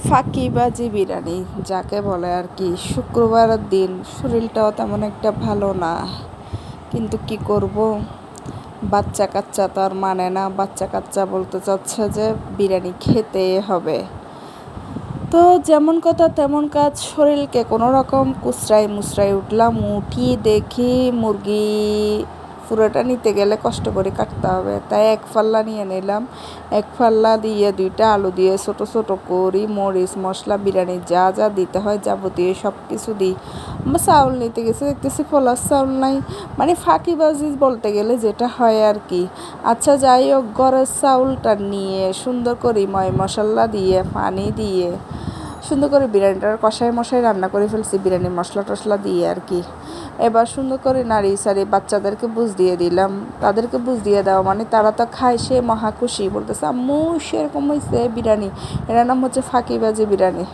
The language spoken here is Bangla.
ফাঁকিবাজি বিরিয়ানি যাকে বলে আর কি। শুক্রবারের দিন শরীরটাও তেমন একটা ভালো না, কিন্তু কি করব, বাচ্চা কাচ্চা তো আর মানে না। বাচ্চা কাচ্চা বলতে চাচ্ছে যে বিরিয়ানি খেতে হবে। তো যেমন কথা তেমন কাজ, শরীরকে কোনো রকম কুচরাই মুচড়াই উঠলাম। উঠি দেখি মুরগি পুরোটা নিতে গেলে কষ্ট করে কাটতে হবে, তাই এক ফাল্লা নিয়ে নিলাম। এক ফাল্লা দিয়ে 2টা আলু দিয়ে ছোটো ছোটো করি, মরিচ মশলা বিরিয়ানি যা যা দিতে হয় যাবতীয় সব কিছু দিই। আমরা চাউল নিতে গেছি, দেখতেছি ফলার চাউল নাই। মানে ফাঁকিবাজি বলতে গেলে যেটা হয় আর কি। আচ্ছা যাই হোক, ঘরের চাউলটা নিয়ে সুন্দর করে ময় মশলা দিয়ে পানি দিয়ে সুন্দর করে বিরিয়ানিটার কষাই মশাই রান্না করে ফেলছি, বিরিয়ানি মশলা টশলা দিয়ে আর কি। এবার সুন্দর করে নাড়ি সারি বাচ্চাদেরকে বুঝ দিয়ে দিলাম। তাদেরকে বুঝ দিয়ে দেওয়া মানে তারা তো খায়, সে মহা খুশি, বলতেছে আম্মু সেরকম হয়েছে বিরিয়ানি। এটার নাম হচ্ছে ফাঁকিবাজি বিরিয়ানি।